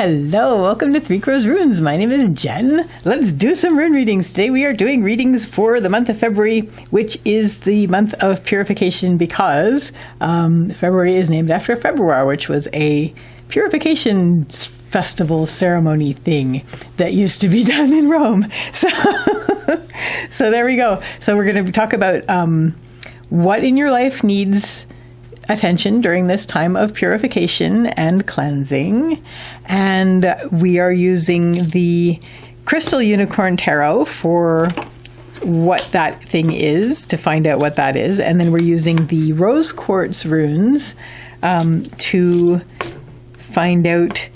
Hello, welcome to 3 Crows Runes. My name is Jen. Let's do some rune readings. Today we are doing readings for the month of February, which is the month of purification because February is named after Februar, which was a purification festival ceremony thing that used to be done in Rome. So there we go. So we're going to talk about what in your life needs attention during this time of purification and cleansing. And we are using the Crystal Unicorn Tarot for what that thing is, to find out what that is. And then we're using the Rose Quartz Runes to find out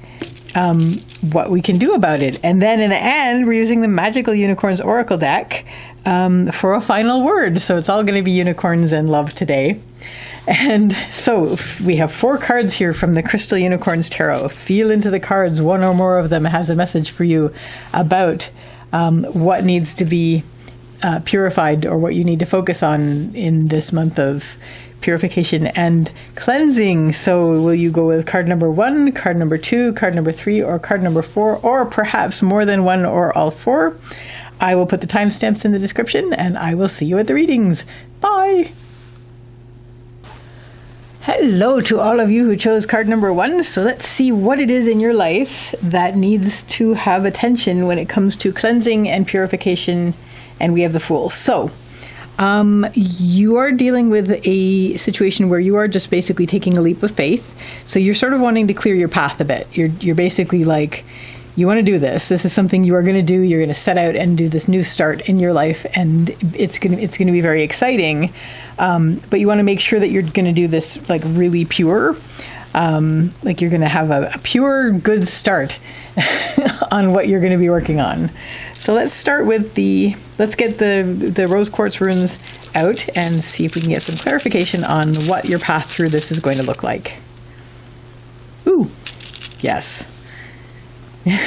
what we can do about it. And then in the end, we're using the Magical Unicorns Oracle deck for a final word. So it's all going to be unicorns and love today. And so we have 4 cards here from the Crystal Unicorns Tarot. Feel into the cards. One or more of them has a message for you about what needs to be purified or what you need to focus on in this month of purification and cleansing. So will you go with card number 1, card number 2, card number 3, or card number 4, or perhaps more than 1 or all 4? I will put the timestamps in the description, and I will see you at the readings. Bye! Hello to all of you who chose card number 1. So let's see what it is in your life that needs to have attention when it comes to cleansing and purification. And we have the Fool. So you are dealing with a situation where you are just basically taking a leap of faith. So you're sort of wanting to clear your path a bit. You're basically like, you want to do this. This is something you are going to do. You're going to set out and do this new start in your life, and it's going to be very exciting. But you want to make sure that you're going to do this like really pure, like you're going to have a pure, good start on what you're going to be working on. So let's start with let's get the Rose Quartz Runes out and see if we can get some clarification on what your path through this is going to look like. Ooh, yes.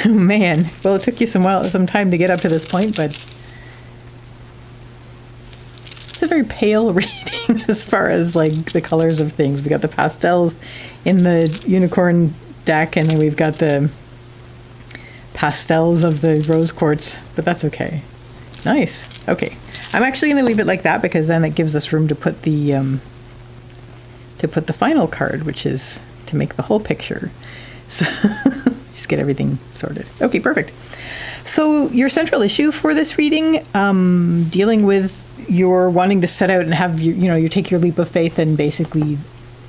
Man, well, it took you some time to get up to this point, but it's a very pale reading as far as like the colors of things. We got the pastels in the unicorn deck, and then we've got the pastels of the rose quartz, but that's okay. Nice. Okay, I'm actually going to leave it like that because then it gives us room to put the final card, which is to make the whole picture. So just get everything sorted. Okay, perfect. So your central issue for this reading, dealing with your wanting to set out and have you take your leap of faith and basically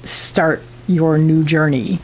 start your new journey.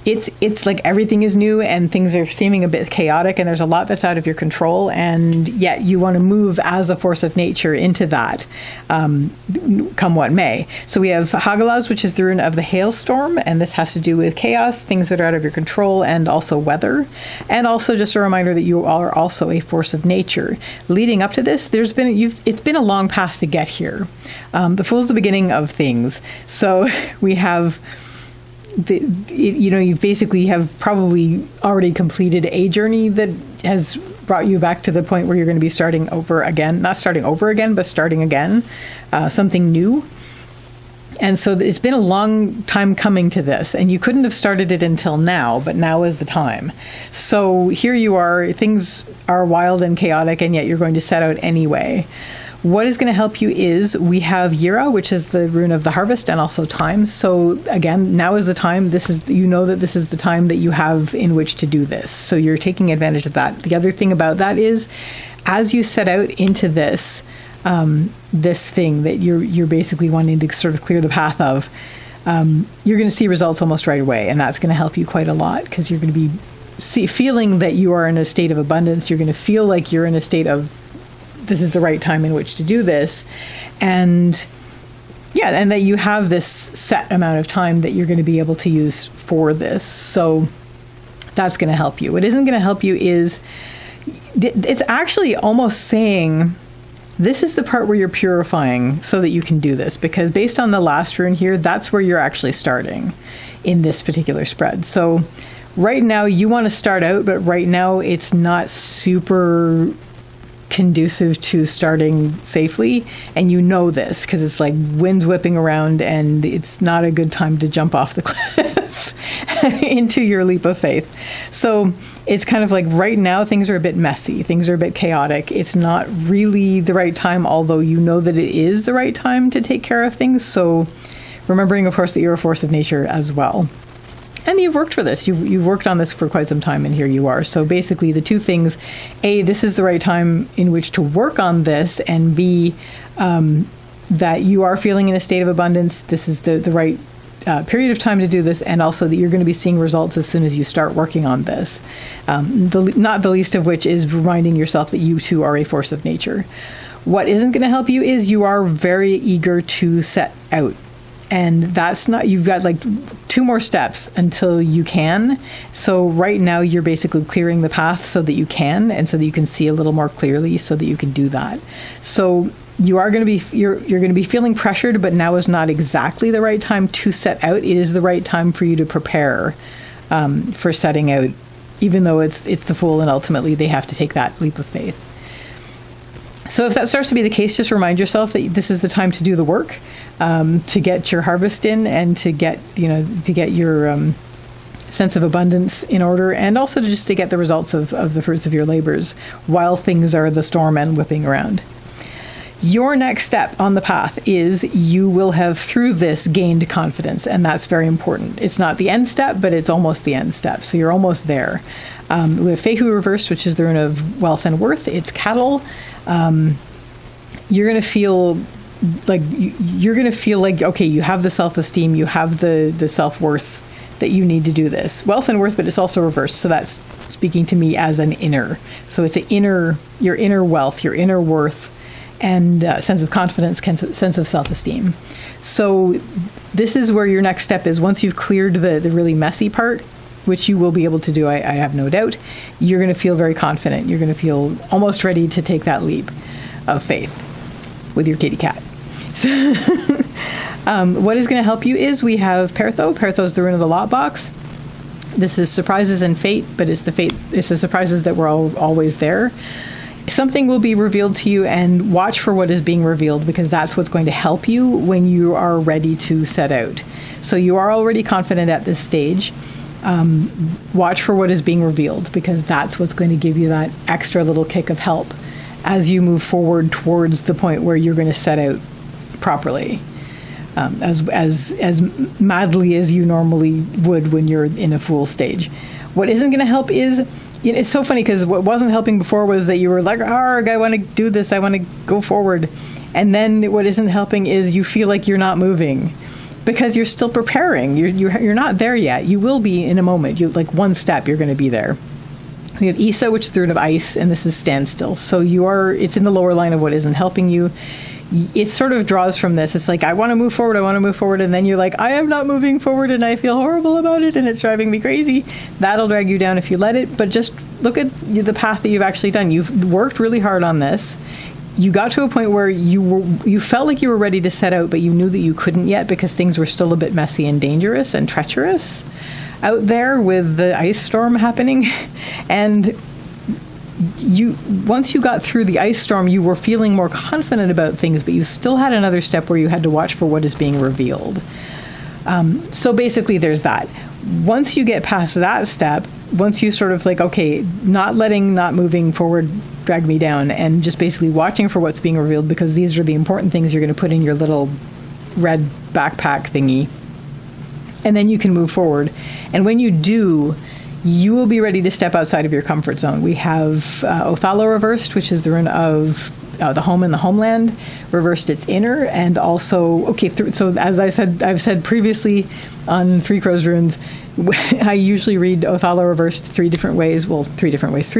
It's like everything is new and things are seeming a bit chaotic and there's a lot that's out of your control, and yet you want to move as a force of nature into that, come what may. So we have Hagalaz, which is the rune of the hailstorm, and this has to do with chaos, things that are out of your control, and also weather. And also just a reminder that you are also a force of nature. Leading up to this, it's been a long path to get here. The Fool's the beginning of things. So we have you basically have probably already completed a journey that has brought you back to the point where you're going to be starting over again, not starting over again, but starting again, something new. And so it's been a long time coming to this, and you couldn't have started it until now, but now is the time. So here you are, things are wild and chaotic, and yet you're going to set out anyway. What is going to help you is we have Yira, which is the rune of the harvest and also time. So again, now is the time. This is the time that you have in which to do this. So you're taking advantage of that. The other thing about that is, as you set out into this, this thing that you're basically wanting to sort of clear the path of, you're going to see results almost right away, and that's going to help you quite a lot because you're going to be feeling that you are in a state of abundance. You're going to feel like you're in a state of, this is the right time in which to do this. And that you have this set amount of time that you're going to be able to use for this. So that's going to help you. What isn't going to help you is, it's actually almost saying, this is the part where you're purifying so that you can do this, because based on the last rune here, that's where you're actually starting in this particular spread. So right now you want to start out, but right now it's not super conducive to starting safely, and you know this because it's like winds whipping around and it's not a good time to jump off the cliff. into your leap of faith. So it's kind of like right now things are a bit messy. Things are a bit chaotic. It's not really the right time, although you know that it is the right time to take care of things. So remembering, of course, that you're a force of nature as well. And you've worked for this. You've worked on this for quite some time, and here you are. So basically the two things, A, this is the right time in which to work on this, and B, that you are feeling in a state of abundance. This is the right period of time to do this, and also that you're going to be seeing results as soon as you start working on this. Not the least of which is reminding yourself that you too are a force of nature. What isn't going to help you is you are very eager to set out. And that's not, you've got like 2 more steps until you can. So right now you're basically clearing the path so that you can, and so that you can see a little more clearly so that you can do that. So you are going to be, you're going to be feeling pressured, but now is not exactly the right time to set out. It is the right time for you to prepare for setting out, even though it's the Fool, and ultimately they have to take that leap of faith. So if that starts to be the case, just remind yourself that this is the time to do the work, to get your harvest in, and to get your sense of abundance in order, and also to get the results of the fruits of your labors while things are the storm and whipping around. Your next step on the path is you will have, through this, gained confidence, and that's very important. It's not the end step, but it's almost the end step, so you're almost there. We have Fehu reversed, which is the rune of wealth and worth. It's cattle. You're going to feel like okay, you have the self-esteem, you have the self-worth that you need to do this. Wealth and worth, but it's also reversed, so that's speaking to me as an inner. So it's your inner wealth, your inner worth, and sense of confidence, sense of self-esteem. So this is where your next step is. Once you've cleared the really messy part, which you will be able to do, I have no doubt, you're going to feel very confident. You're going to feel almost ready to take that leap of faith with your kitty cat. What is going to help you is we have Pertho. Pertho is the rune of the lot box. This is surprises and fate, but it's the surprises that were always there. Something will be revealed to you, and watch for what is being revealed, because that's what's going to help you when you are ready to set out. So you are already confident at this stage. Watch for what is being revealed, because that's what's going to give you that extra little kick of help as you move forward towards the point where you're going to set out properly, as madly as you normally would when you're in a Fool stage. What isn't going to help is, it's so funny, because what wasn't helping before was that you were like, arg, I want to do this, I want to go forward. And then what isn't helping is you feel like you're not moving, because you're still preparing. You're not there yet. You will be in a moment. Like one step, you're going to be there. We have Isa, which is the rune of ice, and this is standstill. So it's in the lower line of what isn't helping you. It sort of draws from this. It's like, I want to move forward, and then you're like, I am not moving forward, and I feel horrible about it, and it's driving me crazy. That'll drag you down if you let it, but just look at the path that you've actually done. You've worked really hard on this. You got to a point where you felt like you were ready to set out, but you knew that you couldn't yet, because things were still a bit messy and dangerous and treacherous out there with the ice storm happening. And once you got through the ice storm, you were feeling more confident about things, but you still had another step where you had to watch for what is being revealed. So basically there's that. Once you get past that step, once you sort of like, okay, not moving forward drag me down, and just basically watching for what's being revealed, because these are the important things you're going to put in your little red backpack thingy, and then you can move forward. And when you do, you will be ready to step outside of your comfort zone. We have Othala reversed, which is the rune of the home and the homeland, reversed its inner, and also, so as I've said previously on Three Crows Runes, I usually read Othala reversed three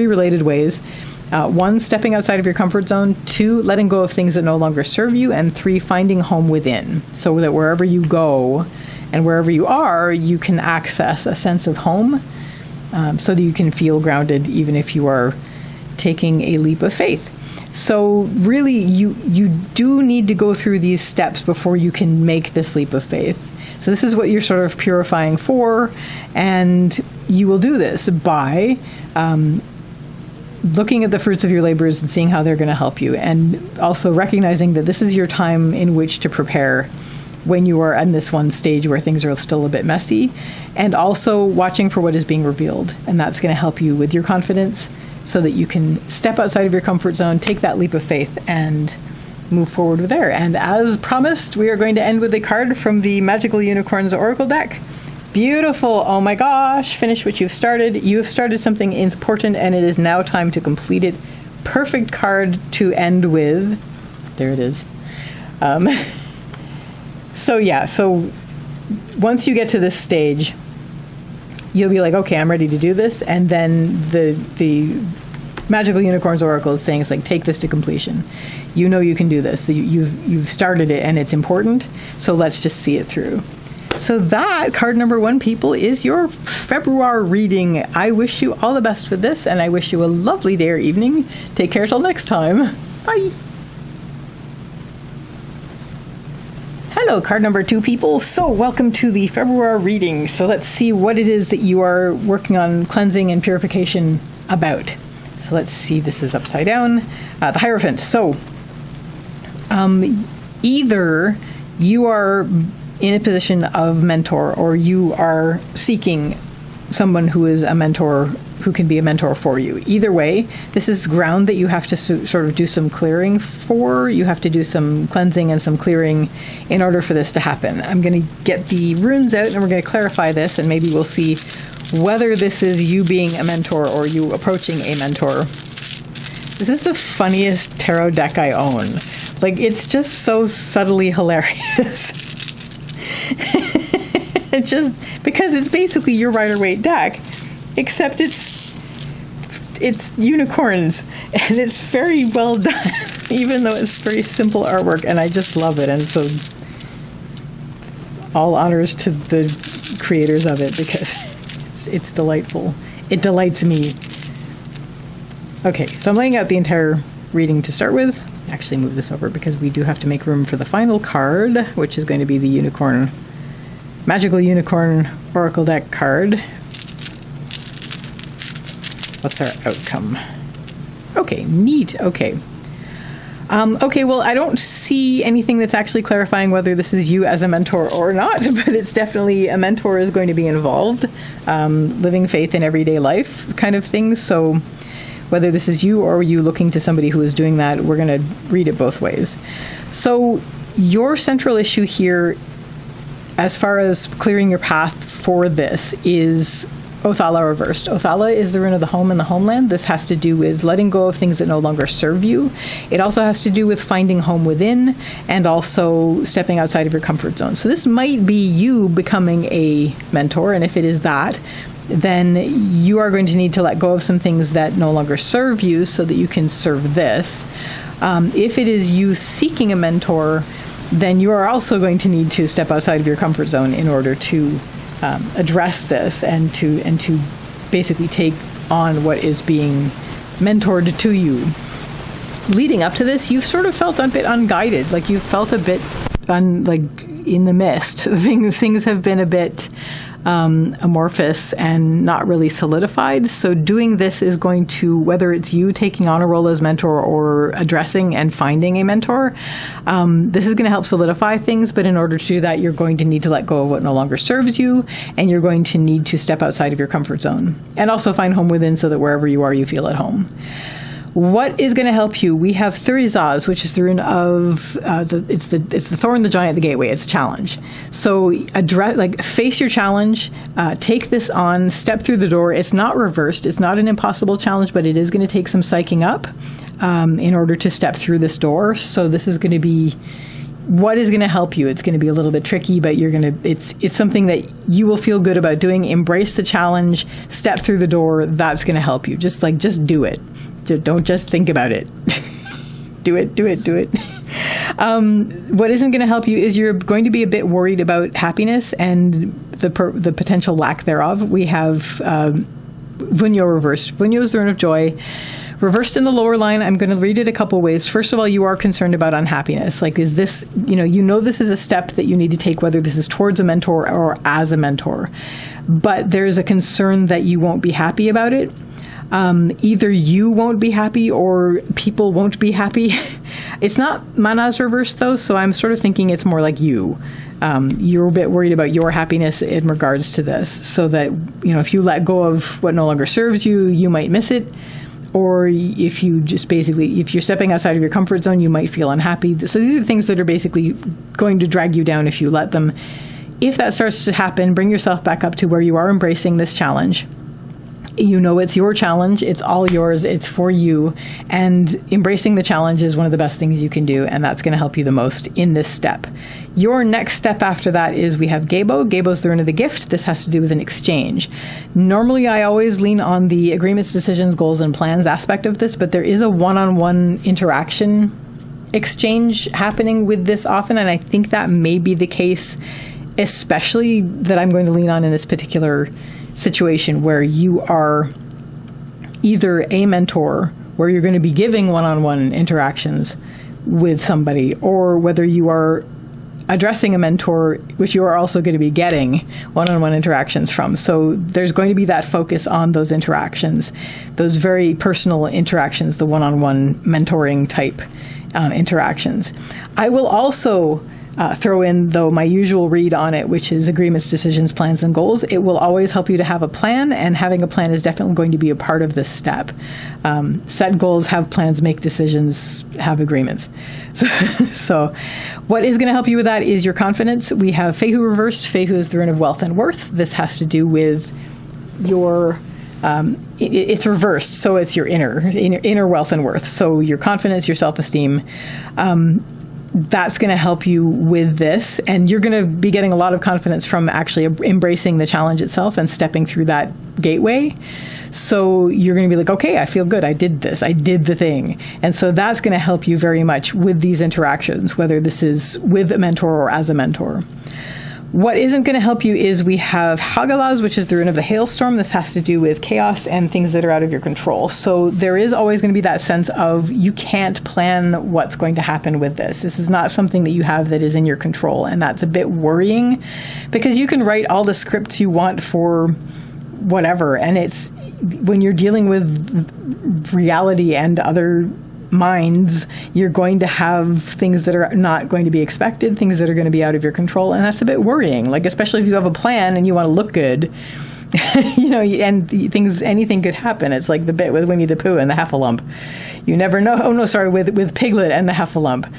related ways. 1, stepping outside of your comfort zone. 2, letting go of things that no longer serve you. And 3, finding home within, so that wherever you go and wherever you are, you can access a sense of home, so that you can feel grounded even if you are taking a leap of faith. So really, you do need to go through these steps before you can make this leap of faith. So this is what you're sort of purifying for, and you will do this by looking at the fruits of your labors and seeing how they're going to help you, and also recognizing that this is your time in which to prepare when you are in this one stage where things are still a bit messy, and also watching for what is being revealed. And that's going to help you with your confidence so that you can step outside of your comfort zone, take that leap of faith, and move forward with there. And as promised, we are going to end with a card from the Magical Unicorns Oracle deck. Beautiful. Oh my gosh. Finish what you've started. You have started something important, and it is now time to complete it. Perfect card to end with. There it is. So once you get to this stage, you'll be like, okay, I'm ready to do this. And then the Magical Unicorns Oracle is saying, it's like, take this to completion. You know you can do this. You've started it, and it's important. So let's just see it through. So that, card number 1, people, is your Februar reading. I wish you all the best with this, and I wish you a lovely day or evening. Take care till next time. Bye. Hello, card number 2, people. So welcome to the Februa reading. So let's see what it is that you are working on cleansing and purification about. So let's see, this is upside down. The Hierophant. So either you are in a position of mentor, or you are seeking someone who is a mentor, who can be a mentor for you. Either way, this is ground that you have to sort of do some clearing for. You have to do some cleansing and some clearing in order for this to happen. I'm going to get the runes out, and we're going to clarify this, and maybe we'll see whether this is you being a mentor or you approaching a mentor. This is the funniest tarot deck I own. Like, it's just so subtly hilarious. It's just because it's basically your Rider-Waite deck, except it's unicorns, and it's very well done, even though it's very simple artwork, and I just love it. And so all honors to the creators of it, because it's delightful. It delights me. Okay, so I'm laying out the entire reading to start with. Actually move this over because we do have to make room for the final card, which is going to be the Magical Unicorn Oracle deck card. What's our outcome? Okay, neat. Okay. Okay, well, I don't see anything that's actually clarifying whether this is you as a mentor or not, but it's definitely a mentor is going to be involved. Living faith in everyday life kind of things. So whether this is you or you looking to somebody who is doing that, we're going to read it both ways. So your central issue here, as far as clearing your path for this, is Othala reversed. Othala is the rune of the home and the homeland. This has to do with letting go of things that no longer serve you. It also has to do with finding home within, and also stepping outside of your comfort zone. So this might be you becoming a mentor, and if it is that, then you are going to need to let go of some things that no longer serve you so that you can serve this. If it is you seeking a mentor, then you are also going to need to step outside of your comfort zone in order to address this and to basically take on what is being mentored to you. Leading up to this, you've sort of felt a bit unguided, like you've felt a bit like in the mist. Things have been a bit amorphous and not really solidified. So doing this is going to, whether it's you taking on a role as mentor or addressing and finding a mentor, this is going to help solidify things. But in order to do that, you're going to need to let go of what no longer serves you, and you're going to need to step outside of your comfort zone and also find home within, so that wherever you are, you feel at home. What is going to help you? We have Thurizaz, which is the rune of it's the thorn, the giant, the gateway. It's a challenge. So face your challenge, take this on, step through the door. It's not reversed. It's not an impossible challenge, but it is going to take some psyching up in order to step through this door. So this is going to be what is going to help you. It's going to be a little bit tricky, but it's something that you will feel good about doing. Embrace the challenge, step through the door. That's going to help you. Just do it. Don't just think about it. Do it. What isn't going to help you is you're going to be a bit worried about happiness and the potential lack thereof. We have Vunyo reversed. Vunyo is the rune of joy. Reversed in the lower line, I'm going to read it a couple ways. First of all, you are concerned about unhappiness. Like, is this, this is a step that you need to take, whether this is towards a mentor or as a mentor. But there's a concern that you won't be happy about it. Either you won't be happy or people won't be happy. It's not Mana's reversed though, so I'm sort of thinking it's more like you. You're a bit worried about your happiness in regards to this, so that, if you let go of what no longer serves you, you might miss it. Or if you just basically, if you're stepping outside of your comfort zone, you might feel unhappy. So these are things that are basically going to drag you down if you let them. If that starts to happen, bring yourself back up to where you are embracing this challenge. It's your challenge. It's all yours. It's for you. And embracing the challenge is one of the best things you can do. And that's going to help you the most in this step. Your next step after that is we have Gabo. Gabo's the rune of the gift. This has to do with an exchange. Normally, I always lean on the agreements, decisions, goals, and plans aspect of this, but there is a one-on-one interaction exchange happening with this often. And I think that may be the case, especially that I'm going to lean on in this particular situation, where you are either a mentor, where you're going to be giving one-on-one interactions with somebody, or whether you are addressing a mentor, which you are also going to be getting one-on-one interactions from. So there's going to be that focus on those interactions, those very personal interactions, the one-on-one mentoring type interactions. I will also throw in, though, my usual read on it, which is agreements, decisions, plans, and goals. It will always help you to have a plan, and having a plan is definitely going to be a part of this step. Set goals, have plans, make decisions, have agreements. So what is going to help you with that is your confidence. We have Fehu reversed. Fehu is the rune of wealth and worth. This has to do with your it's reversed, so it's your inner wealth and worth. So your confidence, your self-esteem. That's going to help you with this, and you're going to be getting a lot of confidence from actually embracing the challenge itself and stepping through that gateway. So you're going to be like, okay, I feel good. I did this. I did the thing. And so that's going to help you very much with these interactions, whether this is with a mentor or as a mentor. What isn't going to help you is we have Hagalaz, which is the rune of the hailstorm. This has to do with chaos and things that are out of your control. So there is always going to be that sense of you can't plan what's going to happen with this. This is not something that you have that is in your control. And that's a bit worrying, because you can write all the scripts you want for whatever. And it's when you're dealing with reality and other minds, you're going to have things that are not going to be expected, things that are going to be out of your control, and that's a bit worrying. Like, especially if you have a plan and you want to look good, and anything could happen. It's like the bit with Winnie the Pooh and the Heffalump. You never know. Oh no, sorry, with Piglet and the Heffalump.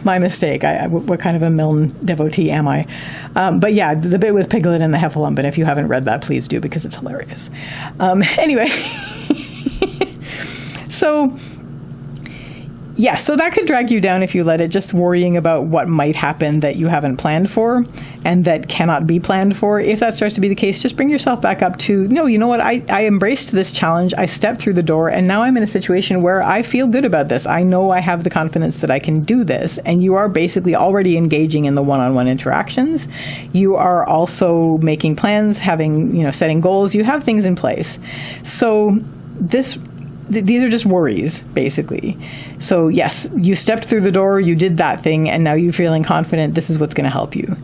My mistake. What kind of a Milne devotee am I? But yeah, the bit with Piglet and the Heffalump, and if you haven't read that, please do, because it's hilarious. Anyway, so that could drag you down if you let it, just worrying about what might happen that you haven't planned for and that cannot be planned for. If that starts to be the case, just bring yourself back up to, no, you know what, I embraced this challenge, I stepped through the door, and now I'm in a situation where I feel good about this. I know I have the confidence that I can do this. And you are basically already engaging in the one-on-one interactions. You are also making plans, setting goals. You have things in place. So these are just worries, basically. So yes, you stepped through the door, you did that thing, and now you're feeling confident. This is what's going to help you.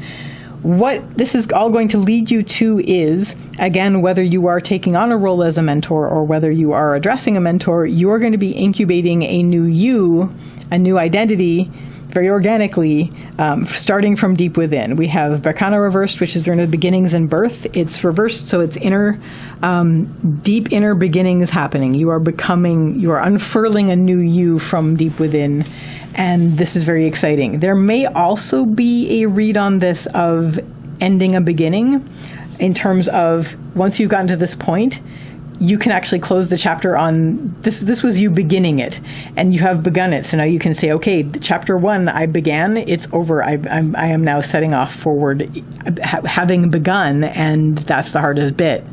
What this is all going to lead you to is, again, whether you are taking on a role as a mentor or whether you are addressing a mentor, you are going to be incubating a new you, a new identity, very organically, starting from deep within. We have Berkana reversed, which is the rune of beginnings and birth. It's reversed, so it's deep inner beginnings happening. You are unfurling a new you from deep within, and this is very exciting. There may also be a read on this of ending a beginning, in terms of once you've gotten to this point, you can actually close the chapter on this. This was you beginning it, and you have begun it. So now you can say, okay, chapter 1, I began, it's over. I am now setting off forward, having begun, and that's the hardest bit.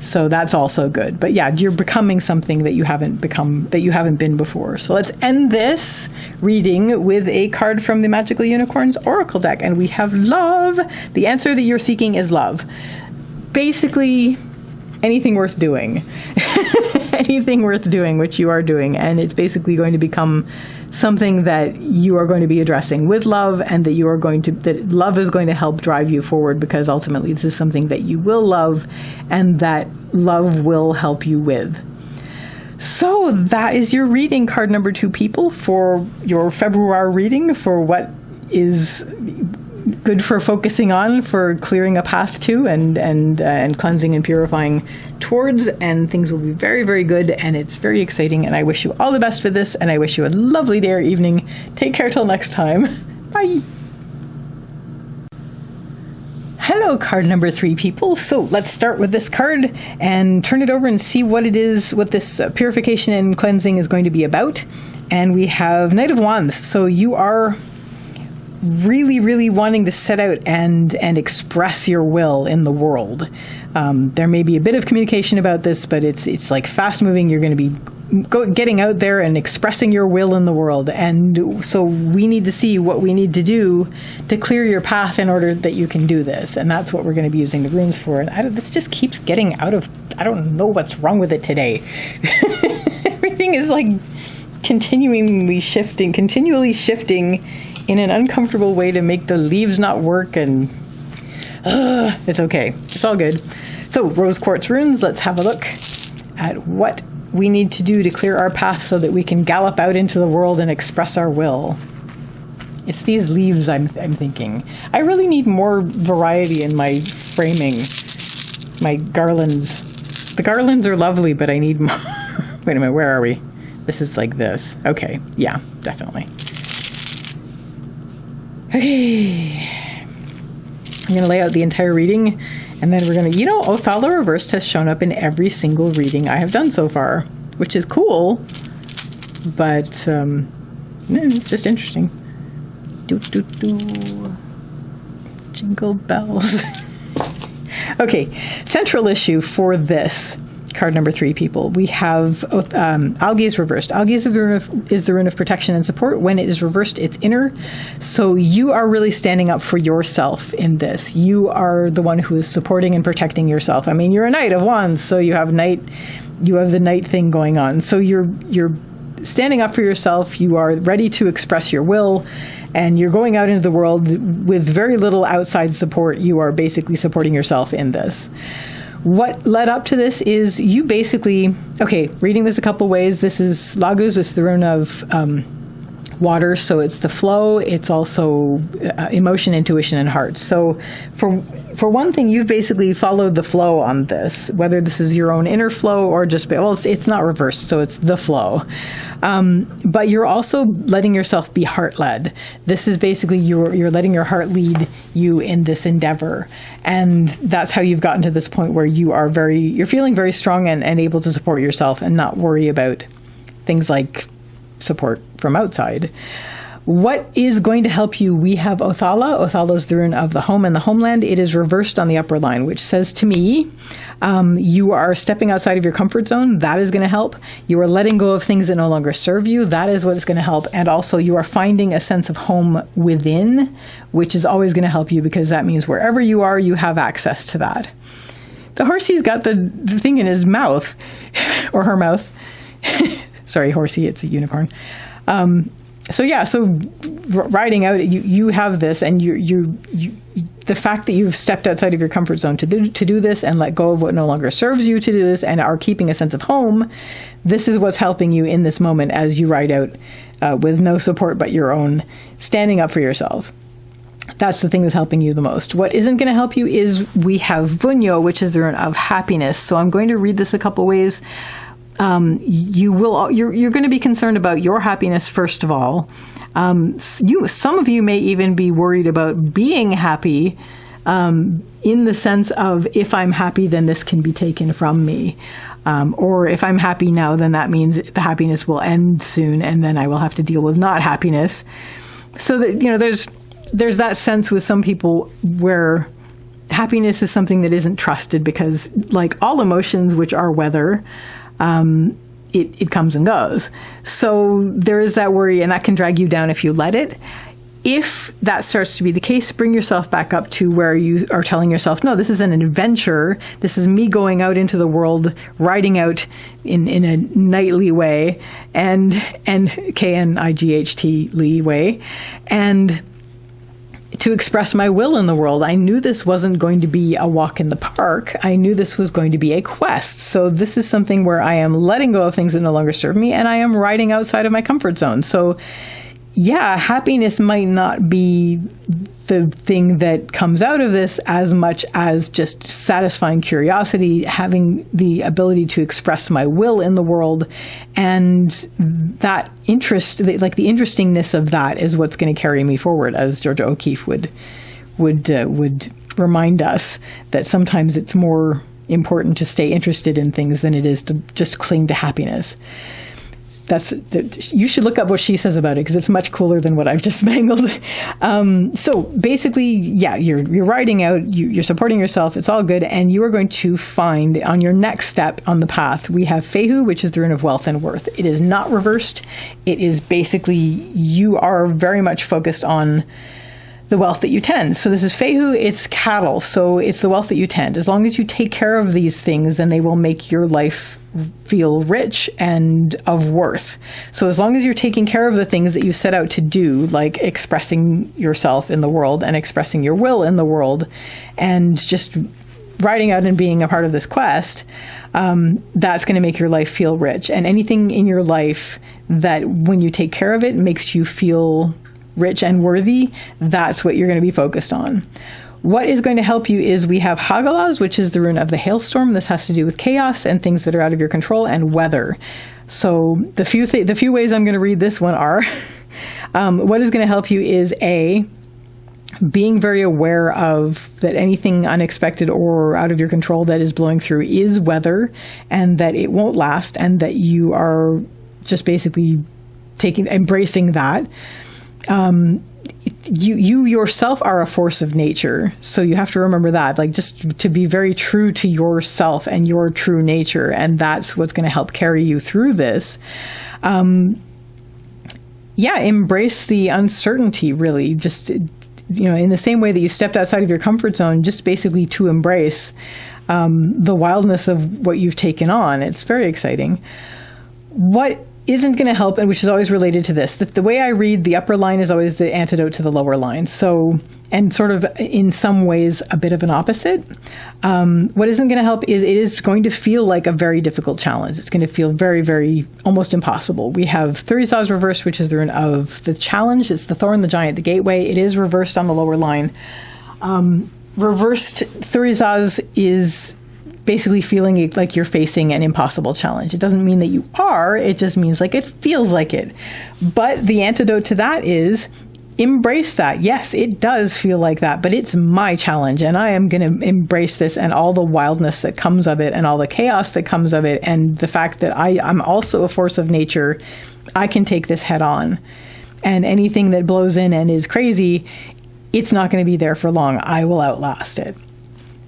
So that's also good. But yeah, you're becoming something that you haven't been before. So let's end this reading with a card from the Magical Unicorns Oracle deck, and we have love. The answer that you're seeking is love. Basically, anything worth doing. Anything worth doing, which you are doing. And it's basically going to become something that you are going to be addressing with love, and that love is going to help drive you forward, because ultimately this is something that you will love and that love will help you with. So that is your reading, card number 2, people, for your Februar reading, for what is good for focusing on, for clearing a path to, and cleansing and purifying towards, and things will be very, very good, and it's very exciting, and I wish you all the best with this, and I wish you a lovely day or evening. Take care till next time. Bye. Hello, card number 3 people. So let's start with this card and turn it over and see what it is, what this purification and cleansing is going to be about. And we have Knight of Wands. So you are really, really wanting to set out and express your will in the world. There may be a bit of communication about this, but it's like fast moving. You're going to be getting out there and expressing your will in the world. And so we need to see what we need to do to clear your path in order that you can do this. And that's what we're going to be using the runes for. And this just keeps getting out of, I don't know what's wrong with it today. Everything is like continually shifting in an uncomfortable way to make the leaves not work. And it's okay. It's all good. So Rose Quartz Runes, let's have a look at what we need to do to clear our path so that we can gallop out into the world and express our will. It's these leaves I'm thinking. I really need more variety in my framing. My garlands. The garlands are lovely, but I need more. Wait a minute, where are we? This is like this. Okay, yeah, definitely. Okay. I'm going to lay out the entire reading, and then we're going to, Othala Reversed has shown up in every single reading I have done so far, which is cool, but it's just interesting. Jingle bells. Okay, central issue for this card number 3 people. We have Algae is reversed. Algae is the rune of protection and support. When it is reversed, it's inner. So you are really standing up for yourself in this. You are the one who is supporting and protecting yourself. I mean, you're a Knight of Wands, so you have the Knight thing going on. So you're standing up for yourself. You are ready to express your will, and you're going out into the world with very little outside support. You are basically supporting yourself in this. What led up to this is you basically, reading this a couple ways. This is Laguz, it's the rune of water, so it's the flow. It's also emotion, intuition, and heart. So for one thing, you've basically followed the flow on this, whether this is your own inner flow or just, it's not reversed, so it's the flow. But you're also letting yourself be heart-led. This is basically you're letting your heart lead you in this endeavor. And that's how you've gotten to this point where you're feeling very strong and able to support yourself and not worry about things like support from outside. What is going to help you? We have Othala. Othala is the rune of the home and the homeland. It is reversed on the upper line, which says to me, you are stepping outside of your comfort zone. That is going to help. You are letting go of things that no longer serve you. That is what is going to help. And also you are finding a sense of home within, which is always going to help you, because that means wherever you are, you have access to that. The horsey's got the thing in his mouth, or her mouth. Sorry, horsey, it's a unicorn. So riding out, you have this, and the fact that you've stepped outside of your comfort zone to do this and let go of what no longer serves you to do this and are keeping a sense of home, this is what's helping you in this moment as you ride out with no support but your own, standing up for yourself. That's the thing that's helping you the most. What isn't going to help you is we have Vunyo, which is the rune of happiness. So I'm going to read this a couple ways. You're going to be concerned about your happiness first of all. Some of you may even be worried about being happy, in the sense of, if I'm happy, then this can be taken from me. Or if I'm happy now, then that means the happiness will end soon, and then I will have to deal with not happiness. So that, there's that sense with some people where happiness is something that isn't trusted, because like all emotions, which are weather, it comes and goes. So there is that worry, and that can drag you down if you let it. If that starts to be the case, bring yourself back up to where you are telling yourself, no, this is an adventure. This is me going out into the world, riding out in a knightly way, and KNIGHT way, and to express my will in the world. I knew this wasn't going to be a walk in the park. I knew this was going to be a quest. So this is something where I am letting go of things that no longer serve me, and I am riding outside of my comfort zone. So yeah, happiness might not be the thing that comes out of this as much as just satisfying curiosity, having the ability to express my will in the world, and that interest, like the interestingness of that, is what's going to carry me forward, as Georgia O'Keeffe would remind us that sometimes it's more important to stay interested in things than it is to just cling to happiness. You should look up what she says about it, because it's much cooler than what I've just mangled. So basically, yeah, you're writing out, you're supporting yourself. It's all good. And you are going to find on your next step on the path, we have Fehu, which is the rune of wealth and worth. It is not reversed. It is basically, you are very much focused on the wealth that you tend. So this is Fehu, it's cattle. So it's the wealth that you tend. As long as you take care of these things, then they will make your life feel rich and of worth. So as long as you're taking care of the things that you set out to do, like expressing yourself in the world and expressing your will in the world, and just writing out and being a part of this quest, that's going to make your life feel rich. And anything in your life that, when you take care of it, makes you feel rich and worthy, that's what you're going to be focused on. What is going to help you is we have Hagalaz, which is the rune of the hailstorm. This has to do with chaos and things that are out of your control, and weather. So the few ways I'm going to read this one are, what is going to help you is being very aware of that anything unexpected or out of your control that is blowing through is weather, and that it won't last, and that you are just basically embracing that. You yourself are a force of nature, so you have to remember that, like, just to be very true to yourself and your true nature, and that's what's going to help carry you through this. Embrace the uncertainty, really, just, in the same way that you stepped outside of your comfort zone, just basically to embrace the wildness of what you've taken on. It's very exciting. What isn't going to help, and which is always related to this, that the way I read, the upper line is always the antidote to the lower line. So, and sort of in some ways a bit of an opposite. What isn't going to help is it is going to feel like a very difficult challenge. It's going to feel very, very almost impossible. We have Thurisaz reversed, which is the rune of the challenge. It's the thorn, the giant, the gateway. It is reversed on the lower line. Reversed Thurisaz is basically feeling like you're facing an impossible challenge. It doesn't mean that you are, it just means like it feels like it. But the antidote to that is embrace that. Yes, it does feel like that, but it's my challenge, and I am going to embrace this and all the wildness that comes of it and all the chaos that comes of it, and the fact that I'm also a force of nature. I can take this head on, and anything that blows in and is crazy, it's not going to be there for long. I will outlast it.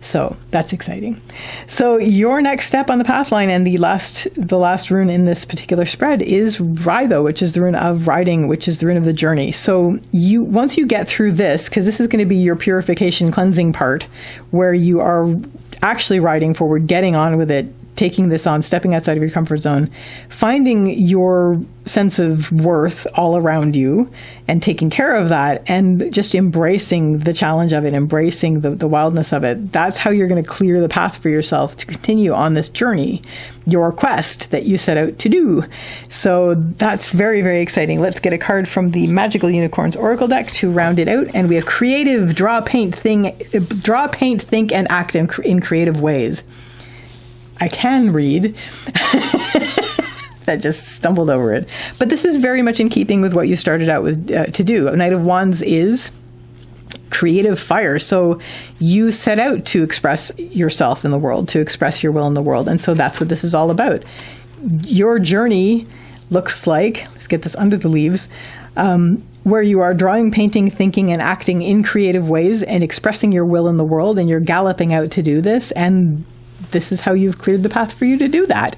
So that's exciting. So your next step on the path line, and the last rune in this particular spread, is Rydho, which is the rune of riding, which is the rune of the journey. So once you get through this, because this is going to be your purification cleansing part, where you are actually riding forward, getting on with it, taking this on, stepping outside of your comfort zone, finding your sense of worth all around you and taking care of that, and just embracing the challenge of it, embracing the wildness of it. That's how you're going to clear the path for yourself to continue on this journey, your quest that you set out to do. So that's very, very exciting. Let's get a card from the Magical Unicorns Oracle deck to round it out. And we have creative, draw, paint, think, and act in creative ways. I can read. That just stumbled over it. But this is very much in keeping with what you started out with to do. A Knight of Wands is creative fire. So you set out to express yourself in the world, to express your will in the world. And so that's what this is all about. Your journey looks like, let's get this under the leaves, where you are drawing, painting, thinking, and acting in creative ways and expressing your will in the world. And you're galloping out to do this. And this is how you've cleared the path for you to do that.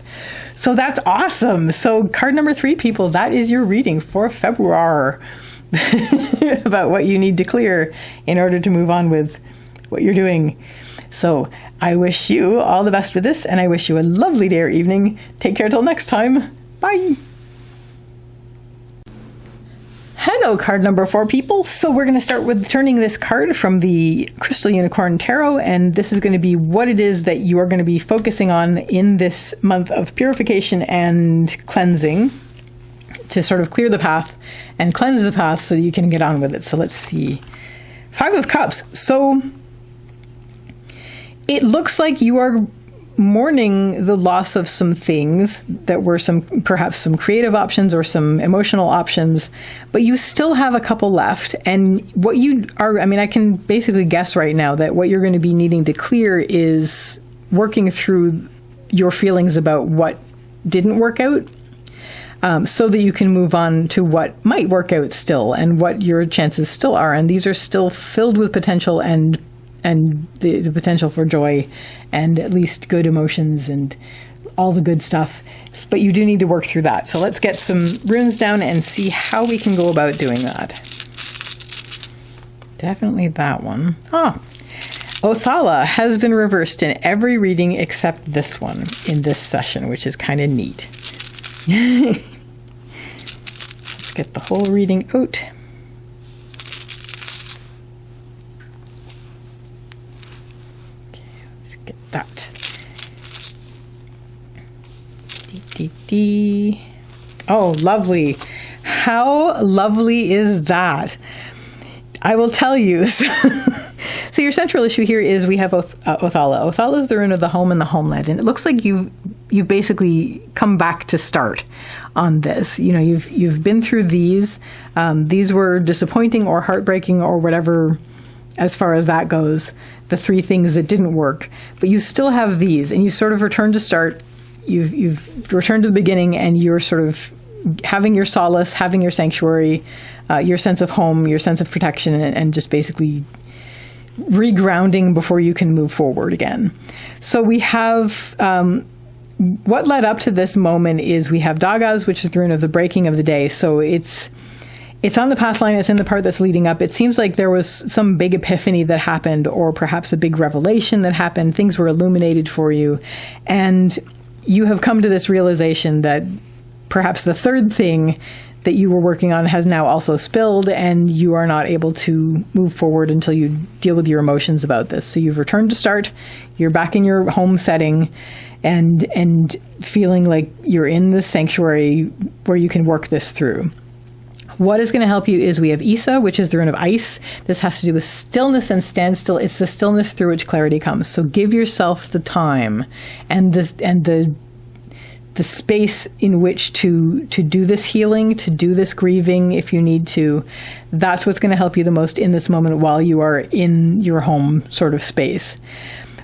So that's awesome. So card number 3, people, that is your reading for Februar about what you need to clear in order to move on with what you're doing. So I wish you all the best with this, and I wish you a lovely day or evening. Take care till next time. Bye. Hello, card number 4, people. So we're going to start with turning this card from the Crystal Unicorn Tarot, and this is going to be what it is that you are going to be focusing on in this month of purification and cleansing. to sort of clear the path and cleanse the path so that you can get on with it. So let's see. 5 of Cups. So it looks like you are mourning the loss of some things that were perhaps some creative options or some emotional options, but you still have a couple left. And what you are, I mean, I can basically guess right now that what you're going to be needing to clear is working through your feelings about what didn't work out, so that you can move on to what might work out still and what your chances still are. And these are still filled with potential and the potential for joy and at least good emotions and all the good stuff. But you do need to work through that. So let's get some runes down and see how we can go about doing that. Definitely that one. Othala has been reversed in every reading except this one in this session, which is kind of neat. Let's get the whole reading out. That. Oh, lovely. How lovely is that? I will tell you. So your central issue here is we have Othala. Othala is the rune of the home and the homeland. And it looks like you've basically come back to start on this. You know, you've been through these. These were disappointing or heartbreaking or whatever as far as that goes, the 3 things that didn't work, but you still have these, and you sort of returned to start. You've returned to the beginning, and you're sort of having your solace, having your sanctuary, your sense of home, your sense of protection, and just basically regrounding before you can move forward again. So we have what led up to this moment is we have Dagas, which is the rune of the breaking of the day. So it's on the path line. It's in the part that's leading up. It seems like there was some big epiphany that happened, or perhaps a big revelation that happened. Things were illuminated for you. And you have come to this realization that perhaps the third thing that you were working on has now also spilled, and you are not able to move forward until you deal with your emotions about this. So you've returned to start. You're back in your home setting and feeling like you're in the sanctuary where you can work this through. What is going to help you is we have Isa, which is the rune of ice. This has to do with stillness and standstill. It's the stillness through which clarity comes. So give yourself the time and the space in which to do this healing, to do this grieving if you need to. That's what's going to help you the most in this moment while you are in your home sort of space.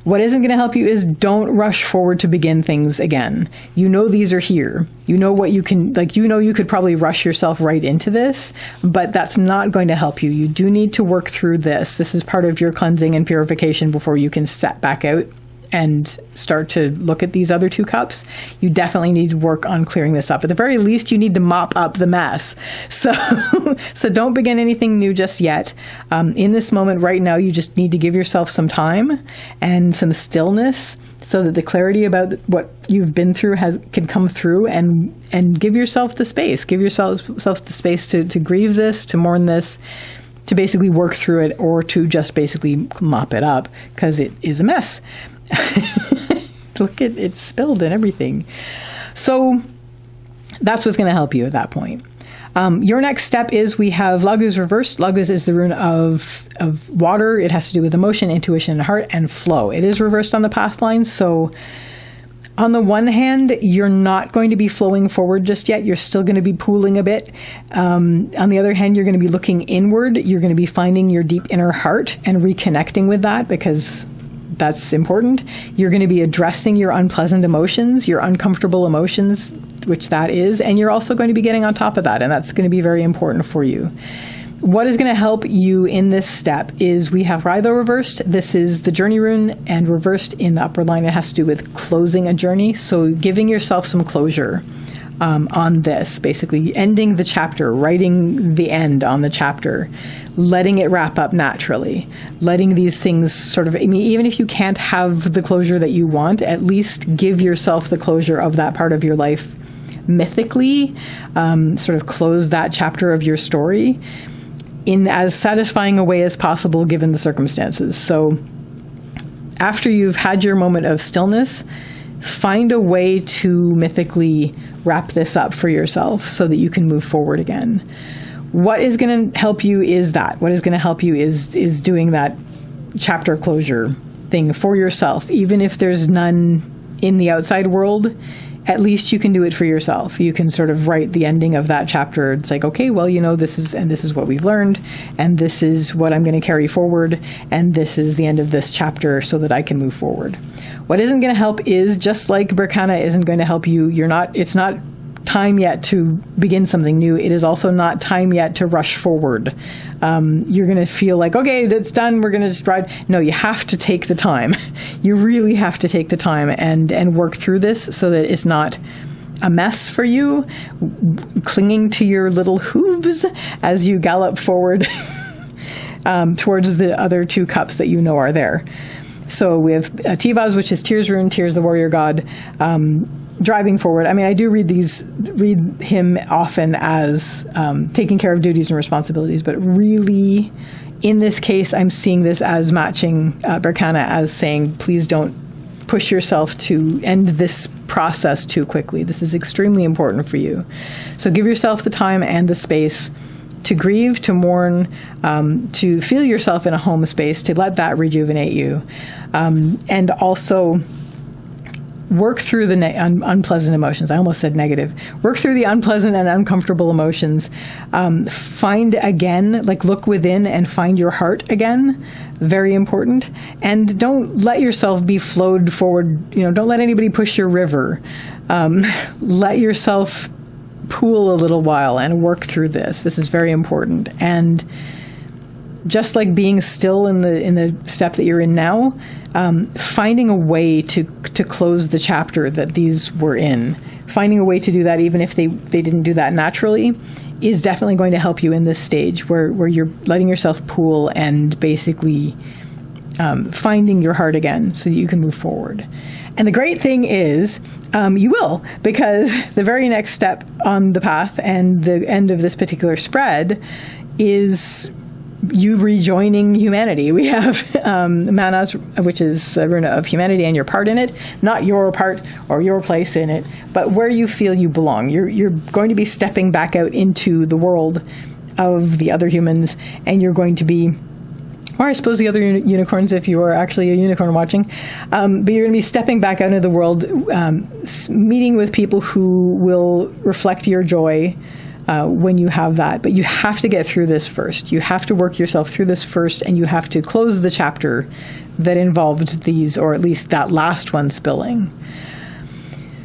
What isn't going to help you is don't rush forward to begin things again. You know these are here. You know what you can, you could probably rush yourself right into this, but that's not going to help you. You do need to work through this. This is part of your cleansing and purification before you can step back out and start to look at these other 2 cups. You definitely need to work on clearing this up. At the very least, you need to mop up the mess. So don't begin anything new just yet. In this moment right now, you just need to give yourself some time and some stillness so that the clarity about what you've been through can come through, and give yourself the space. Give yourself the space to grieve this, to mourn this, to basically work through it, or to just basically mop it up, because it is a mess. Look at it's spilled and everything. So that's what's going to help you at that point. Your next step is we have Laguz reversed. Laguz is the rune of water. It has to do with emotion, intuition, and heart, and flow. It is reversed on the path line. So on the one hand, you're not going to be flowing forward just yet. You're still going to be pooling a bit. On the other hand, you're going to be looking inward. You're going to be finding your deep inner heart and reconnecting with that, because that's important. You're going to be addressing your unpleasant emotions, your uncomfortable emotions, which that is, and you're also going to be getting on top of that, and that's going to be very important for you. What is going to help you in this step is we have Rydho reversed. This is the journey rune, and reversed in the upper line, it has to do with closing a journey. So giving yourself some closure on this, basically ending the chapter, writing the end on the chapter, letting it wrap up naturally, letting these things sort of, I mean, even if you can't have the closure that you want, at least give yourself the closure of that part of your life mythically, sort of close that chapter of your story in as satisfying a way as possible given the circumstances. So after you've had your moment of stillness, find a way to mythically wrap this up for yourself so that you can move forward again. What is going to help you is that. What is going to help you is doing that chapter closure thing for yourself. Even if there's none in the outside world, at least you can do it for yourself. You can sort of write the ending of that chapter. It's like, okay, well, this is what we've learned, and this is what I'm going to carry forward, and this is the end of this chapter so that I can move forward. What isn't going to help is, just like Berkana isn't going to help you, it's not time yet to begin something new. It is also not time yet to rush forward. You're going to feel like, okay, that's done, we're going to just ride. No, you have to take the time. You really have to take the time and work through this so that it's not a mess for you, clinging to your little hooves as you gallop forward towards the other 2 cups that you know are there. So we have Tivaz, which is Tears rune, Tears the warrior god, driving forward. I mean, I do read him often as taking care of duties and responsibilities, but really, in this case, I'm seeing this as matching Berkana as saying, please don't push yourself to end this process too quickly. This is extremely important for you. So give yourself the time and the space to grieve, to mourn, to feel yourself in a home space, to let that rejuvenate you. And also work through the unpleasant emotions. I almost said negative. Work through the unpleasant and uncomfortable emotions. Find again, look within and find your heart again. Very important. And don't let yourself be flowed forward. Don't let anybody push your river. Let yourself pool a little while and work through this. This is very important. And just like being still in the step that you're in now, finding a way to close the chapter that these were in, finding a way to do that even if they didn't do that naturally, is definitely going to help you in this stage where you're letting yourself pool and basically finding your heart again so that you can move forward. And the great thing is, you will, because the very next step on the path and the end of this particular spread is you rejoining humanity. We have Manas, which is a rune of humanity, and your part in it, not your part or your place in it, but where you feel you belong. You're going to be stepping back out into the world of the other humans, and you're going to be, or I suppose the other unicorns, if you are actually a unicorn watching, but you're going to be stepping back out into the world, meeting with people who will reflect your joy when you have that. But you have to get through this first. You have to work yourself through this first, and you have to close the chapter that involved these, or at least that last one spilling.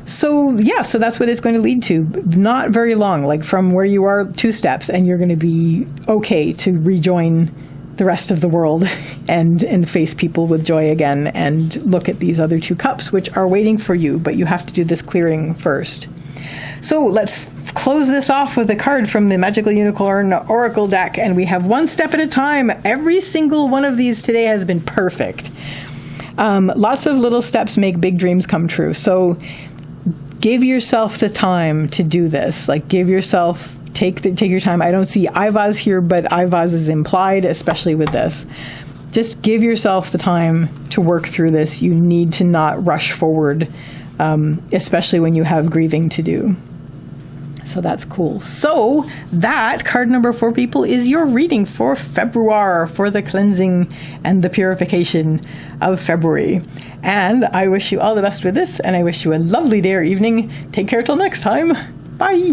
So that's what it's going to lead to. Not very long, from where you are 2 steps, and you're going to be okay to rejoin the rest of the world and face people with joy again and look at these other 2 cups, which are waiting for you, but you have to do this clearing first. So let's close this off with a card from the Magical Unicorn Oracle deck, and we have 1 step at a time. Every single one of these today has been perfect. Lots of little steps make big dreams come true. So give yourself the time to do this. Give yourself, take your time. I don't see Ivaz here, but Ivaz is implied, especially with this. Just give yourself the time to work through this. You need to not rush forward, especially when you have grieving to do. So that's cool. So that card number 4, people, is your reading for Februar, for the cleansing and the purification of February. And I wish you all the best with this, and I wish you a lovely day or evening. Take care till next time. Bye.